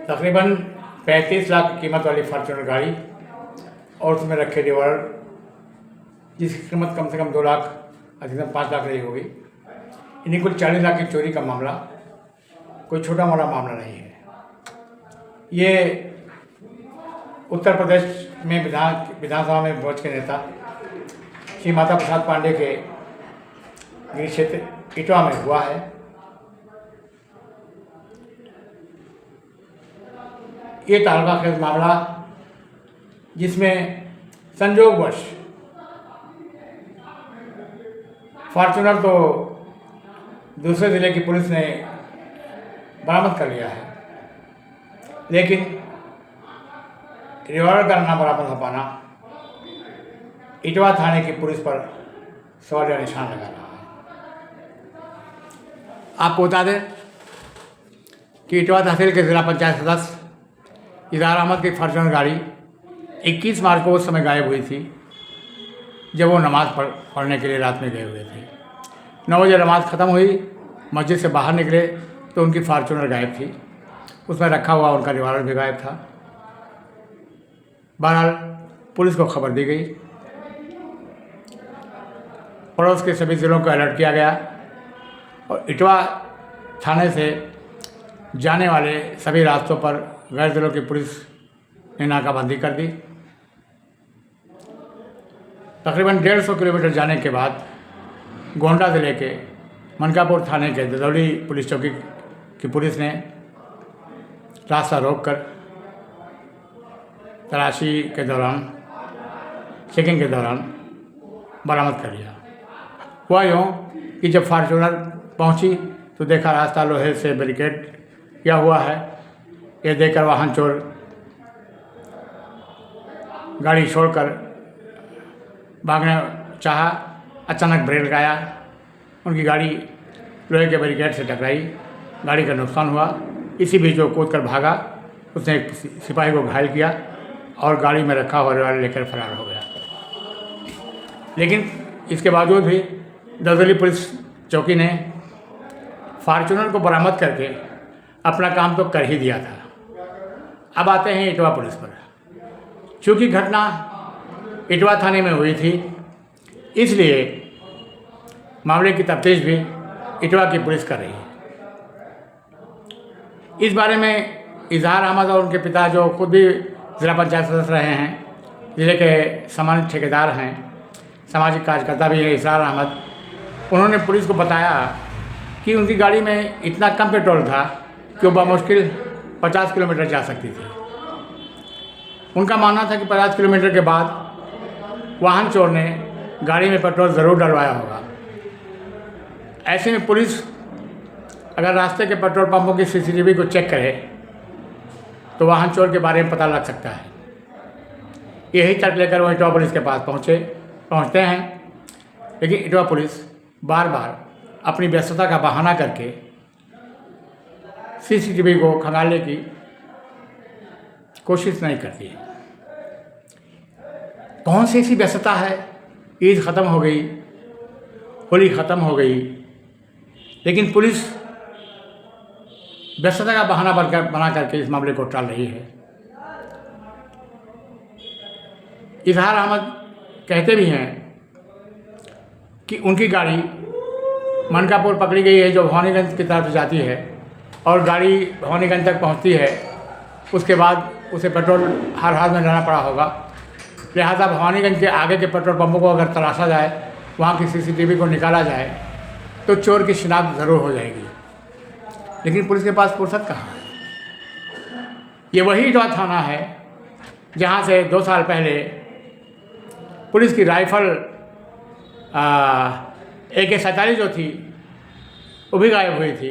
तकरीबन 35 लाख की कीमत वाली फॉर्च्यूनर गाड़ी और उसमें रखे रिवॉल्वर जिसकी कीमत कम से कम 2 लाख अधिकतम 5 लाख रही होगी। इन्हीं कुल 40 लाख की चोरी का मामला कोई छोटा मोटा मामला नहीं है। ये उत्तर प्रदेश में विधानसभा में विपक्ष के नेता श्री माता प्रसाद पांडे के गृह क्षेत्र इटवा में हुआ है। ये तालुकाखेज मामला जिसमें संयोगवश फॉर्च्यूनर तो दूसरे ज़िले की पुलिस ने बरामद कर लिया है, लेकिन रिवॉल्वर का ना बरामद हो पाना इटवा थाने की पुलिस पर सवाल या निशान लगा रहा है। आपको बता दें कि इटवा तहसील के जिला पंचायत सदस्य इज़हार अहमद की फॉर्च्यूनर गाड़ी 21 मार्च को उस समय गायब हुई थी जब वो नमाज़ पढ़ने के लिए रात में गए हुए थे। 9 बजे नमाज़ ख़त्म हुई, मस्जिद से बाहर निकले तो उनकी फॉर्च्यूनर गायब थी। उसमें रखा हुआ उनका रिवॉल्वर भी गायब था। बहरहाल पुलिस को खबर दी गई, पड़ोस के सभी ज़िलों को अलर्ट किया गया और इटवा थाने से जाने वाले सभी रास्तों पर गैर ज़िलों की पुलिस ने नाकाबंदी कर दी। तकरीबन 150 किलोमीटर जाने के बाद गोंडा ज़िले के मनकापुर थाने के ददौली पुलिस चौकी की पुलिस ने रास्ता रोककर तलाशी के दौरान चेकिंग के दौरान बरामद कर लिया। हुआ यूँ कि जब फॉर्च्यूनर पहुंची तो देखा रास्ता लोहे से बैरिकेड किया हुआ है। ये देखकर वाहन चोर गाड़ी छोड़कर भागने चाहा। अचानक ब्रेक लगाया, उनकी गाड़ी लोहे के बैरिकेड से टकराई, गाड़ी का नुकसान हुआ। इसी बीच वो कूद कर भागा, उसने एक सिपाही को घायल किया और गाड़ी में रखा हुआ रिवॉल्वर लेकर फरार हो गया। लेकिन इसके बावजूद भी ददौली पुलिस चौकी ने फॉर्च्यूनर को बरामद करके अपना काम तो कर ही दिया था। अब आते हैं इटवा पुलिस पर। चूँकि घटना इटवा थाने में हुई थी, इसलिए मामले की तफ्तीश भी इटवा की पुलिस कर रही है। इस बारे में इज़हार अहमद और उनके पिता, जो खुद भी ज़िला पंचायत सदस्य रहे हैं, ज़िले के सम्मानित ठेकेदार हैं, सामाजिक कार्यकर्ता भी है इज़हार अहमद, उन्होंने पुलिस को बताया कि उनकी गाड़ी में इतना कम पेट्रोल था कि वो बमुश्किल 50 किलोमीटर जा सकती थी। उनका मानना था कि 50 किलोमीटर के बाद वाहन चोर ने गाड़ी में पेट्रोल ज़रूर डलवाया होगा। ऐसे में पुलिस अगर रास्ते के पेट्रोल पंपों की सीसीटीवी को चेक करे तो वाहन चोर के बारे में पता लग सकता है। यही तर्क लेकर वो इटवा पुलिस के पास पहुँचते हैं, लेकिन इटवा पुलिस बार बार अपनी व्यस्तता का बहाना करके सीसीटीवी को खंगालने की कोशिश नहीं करती है। कौन सी ऐसी व्यस्तता है? ईद ख़त्म हो गई, होली ख़त्म हो गई, लेकिन पुलिस व्यस्तता का बहाना बना करके इस मामले को टाल रही है। इज़हार अहमद कहते भी हैं कि उनकी गाड़ी मनकापुर पकड़ी गई है, जो भवानीगंज की तरफ जाती है, और गाड़ी भवानीगंज तक पहुंचती है। उसके बाद उसे पेट्रोल हर हाल में लेना पड़ा होगा। लिहाजा भवानीगंज के आगे के पेट्रोल पंपों को अगर तलाशा जाए, वहाँ की सीसीटीवी को निकाला जाए तो चोर की शिनाख्त ज़रूर हो जाएगी। लेकिन पुलिस के पास फुर्सत कहाँ है? ये वही इटवा थाना है जहाँ से 2 साल पहले पुलिस की राइफल AK-47 जो थी वो भी गायब हुई थी,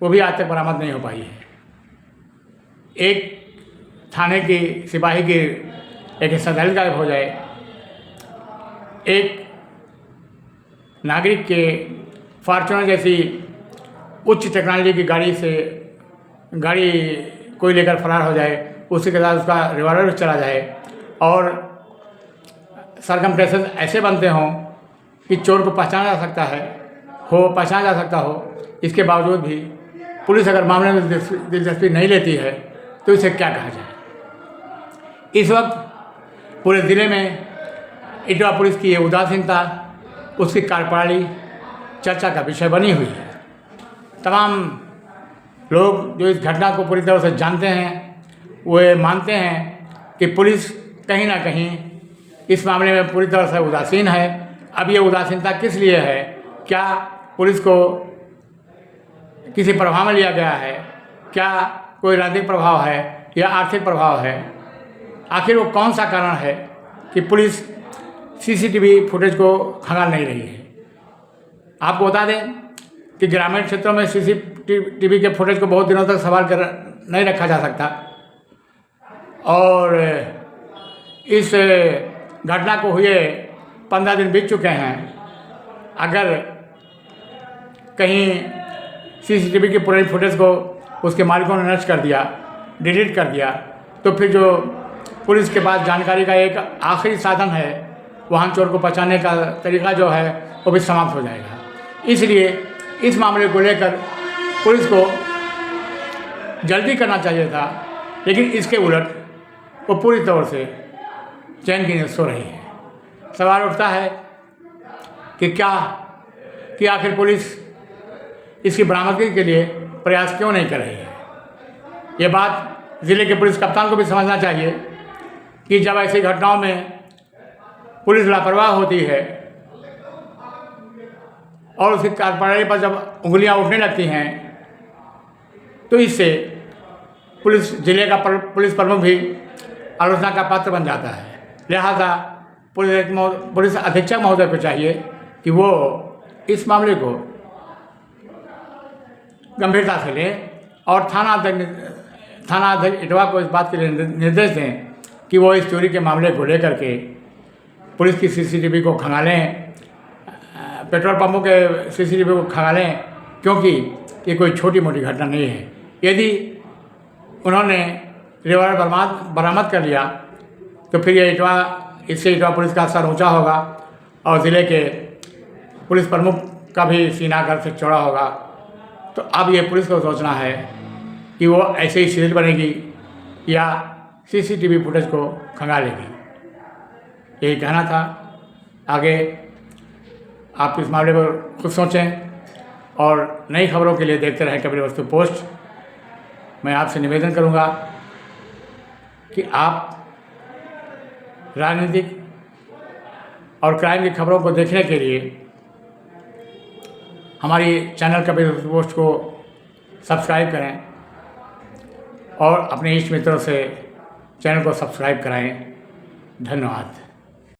वो भी आज तक बरामद नहीं हो पाई है। एक थाने की सिपाही की AK-47 गायब हो जाए, एक नागरिक के फॉर्च्यूनर जैसी उच्च टेक्नोलॉजी की गाड़ी कोई लेकर फरार हो जाए, उसी के साथ उसका रिवॉल्वर चला जाए और सरकमस्टेंसेस ऐसे बनते हों कि चोर को पहचाना जा सकता हो। इसके बावजूद भी पुलिस अगर मामले में दिलचस्पी नहीं लेती है तो इसे क्या कहा जाए। इस वक्त पूरे ज़िले में इटवा पुलिस की ये उदासीनता, उसकी कार्यप्रणाली चर्चा का विषय बनी हुई है। तमाम लोग जो इस घटना को पूरी तरह से जानते हैं, वे मानते हैं कि पुलिस कहीं ना कहीं इस मामले में पूरी तरह से उदासीन है। अब ये उदासीनता किस लिए है? क्या पुलिस को किसी प्रभाव में लिया गया है? क्या कोई राजनीतिक प्रभाव है या आर्थिक प्रभाव है? आखिर वो कौन सा कारण है कि पुलिस सीसीटीवी फुटेज को खंगाल नहीं रही है? आपको बता दें कि ग्रामीण क्षेत्रों में सीसीटीवी के फुटेज को बहुत दिनों तक संभाल कर नहीं रखा जा सकता, और इस घटना को हुए 15 दिन बीत चुके हैं। अगर कहीं सीसीटीवी की पुरानी फुटेज को उसके मालिकों ने नष्ट कर दिया, डिलीट कर दिया, तो फिर जो पुलिस के पास जानकारी का एक आखिरी साधन है, वाहन चोर को पहचानने का तरीका जो है, वो भी समाप्त हो जाएगा। इसलिए इस मामले को लेकर पुलिस को जल्दी करना चाहिए था, लेकिन इसके उलट वो पूरी तौर से चैन की नींद सो रही है। सवाल उठता है कि आखिर पुलिस इसकी बरामदगी के लिए प्रयास क्यों नहीं कर रही है। ये बात ज़िले के पुलिस कप्तान को भी समझना चाहिए कि जब ऐसी घटनाओं में पुलिस लापरवाह होती है और उसकी कार्यप्रणाली पर जब उंगलियां उठने लगती हैं, तो इससे ज़िले का पुलिस प्रमुख भी आलोचना का पात्र बन जाता है। लिहाजा पुलिस अधीक्षक महोदय को चाहिए कि वो इस मामले को गंभीरता से लें और थाना अध्यक्ष इटवा को इस बात के लिए निर्देश दें कि वो इस चोरी के मामले को लेकर के पुलिस की सीसीटीवी को खंगालें, पेट्रोल पंपों के सीसीटीवी को खंगालें, क्योंकि ये कोई छोटी मोटी घटना नहीं है। यदि उन्होंने रिवॉल्वर बरामद कर लिया तो फिर ये इससे इटवा पुलिस का स्तर ऊँचा होगा और ज़िले के पुलिस प्रमुख का भी सीना गर्व से चौड़ा होगा। तो अब ये पुलिस को सोचना है कि वो ऐसे ही शिथिल बनेगी या सीसीटीवी फुटेज को खंगालेगी। यही कहना था। आगे आप इस मामले पर खुद सोचें और नई खबरों के लिए देखते रहें कपिलवस्तु पोस्ट। मैं आपसे निवेदन करूंगा कि आप राजनीतिक और क्राइम की खबरों को देखने के लिए हमारी चैनल कपिलवस्तु पोस्ट को सब्सक्राइब करें और अपने इष्ट मित्रों से चैनल को सब्सक्राइब कराएं। धन्यवाद।